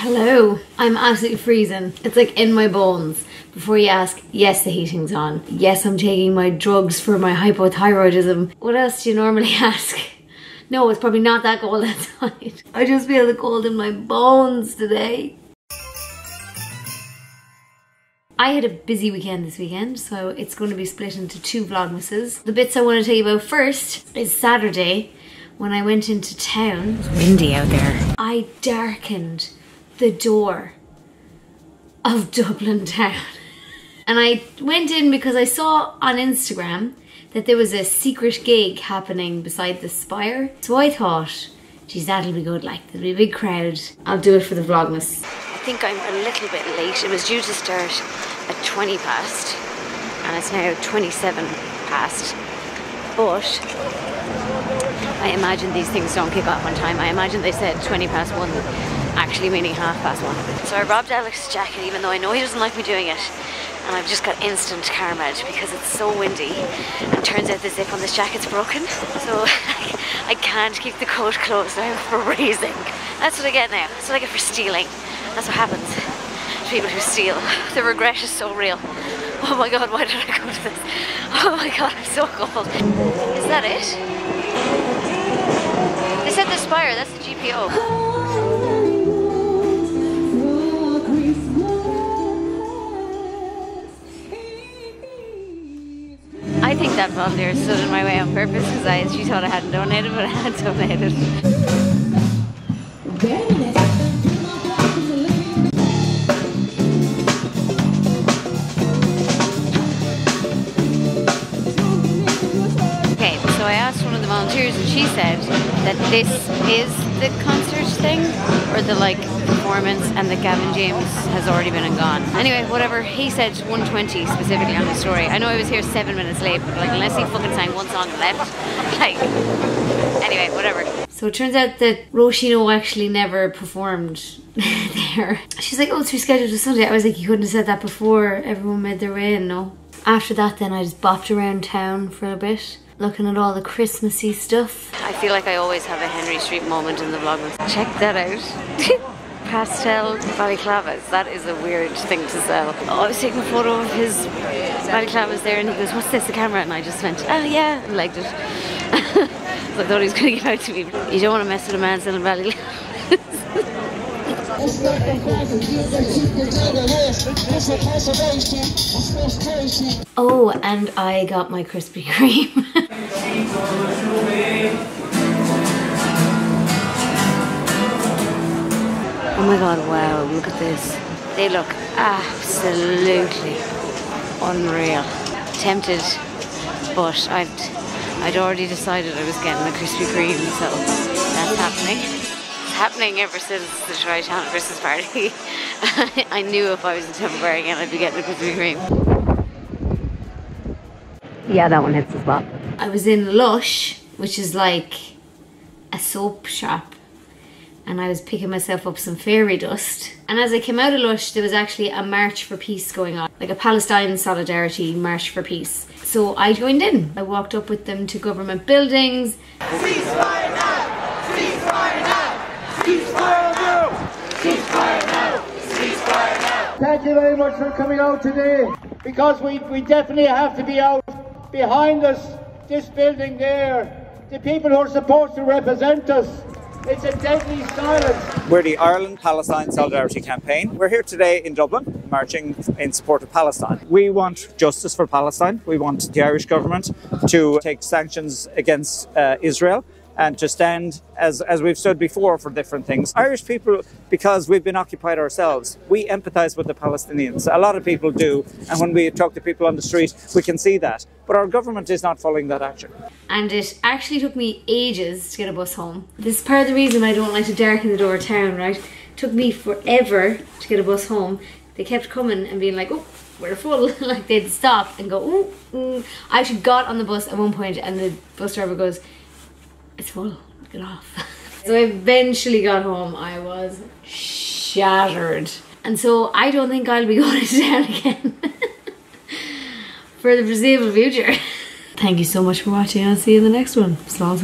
Hello. I'm absolutely freezing. It's like in my bones. Before you ask, yes, the heating's on. Yes, I'm taking my drugs for my hypothyroidism. What else do you normally ask? No, it's probably not that cold outside. I just feel the cold in my bones today. I had a busy weekend this weekend, so it's going to be split into 2 vlogmases. The bits I want to tell you about first is Saturday, when I went into town. It's windy out there. I darkened the door of Dublin town. And I went in because I saw on Instagram that there was a secret gig happening beside the spire. So I thought, geez, that'll be good, like there'll be a big crowd. I'll do it for the vlogmas. I think I'm a little bit late. It was due to start at 20 past and it's now 27 past. But I imagine these things don't kick off on time. I imagine they said 20 past 1, actually meaning 1:30. So I robbed Alex's jacket even though I know he doesn't like me doing it. And I've just got instant karma because it's so windy and turns out the zip on this jacket's broken. So I can't keep the coat closed. I'm freezing. That's what I get now. That's what I get for stealing. That's what happens to people who steal. The regret is so real. Oh my god, why did I go to this? Oh my god, I'm so cold. Is that it? They said the Spire, that's the GPO. I think that volunteer stood in my way on purpose because she thought I hadn't donated, but I had donated. Okay, so I asked one of the volunteers and she said that this is the concert thing, or the like performance, and that Gavin James has already been and gone. Anyway, whatever, he said 1:20 specifically on his story. I know I was here 7 minutes late, but like unless he fucking sang one song and left, like, anyway, whatever. So it turns out that Roisin actually never performed there. She's like, oh, it's rescheduled to Sunday. I was like, you couldn't have said that before everyone made their way in, no? After that then I just bopped around town for a bit, looking at all the Christmassy stuff. I feel like I always have a Henry Street moment in the vlogmas. Check that out. Pastel balaclavas. That is a weird thing to sell. Oh, I was taking a photo of his balaclavas there and he goes, what's this, the camera? And I just went, oh yeah, and liked it. So I thought he was going to give out to me. You don't want to mess with a man selling balaclavas. Oh, and I got my Krispy Kreme. Oh my god, wow, look at this. They look absolutely unreal. Tempted, but I'd already decided I was getting a Krispy Kreme, so that's happening. It's happening ever since the Tri-Town Christmas party. I knew if I was in Temple again I'd be getting a Krispy Kreme. Yeah, that one hits the spot. I was in Lush, which is like a soap shop, and I was picking myself up some fairy dust. And as I came out of Lush, there was actually a March for Peace going on, like a Palestine Solidarity March for Peace. So I joined in. I walked up with them to government buildings. Ceasefire now! Ceasefire now! Ceasefire now! Ceasefire now! Ceasefire now! Thank you very much for coming out today, because we definitely have to be out. Behind us, this building there, the people who are supposed to represent us. It's a deadly silence. We're the Ireland-Palestine Solidarity Campaign. We're here today in Dublin, marching in support of Palestine. We want justice for Palestine. We want the Irish government to take sanctions against Israel and to stand, as we've stood before, for different things. Irish people, because we've been occupied ourselves, we empathise with the Palestinians. A lot of people do, and when we talk to people on the street, we can see that. But our government is not following that action. And it actually took me ages to get a bus home. This is part of the reason I don't like to darken the door of town, right? It took me forever to get a bus home. They kept coming and being like, oh, we're full. Like they'd stop and go, ooh. I actually got on the bus at one point and the bus driver goes, it's full, get off. So I eventually got home. I was shattered. And so I don't think I'll be going to town again for the foreseeable future. Thank you so much for watching. I'll see you in the next one. Slán.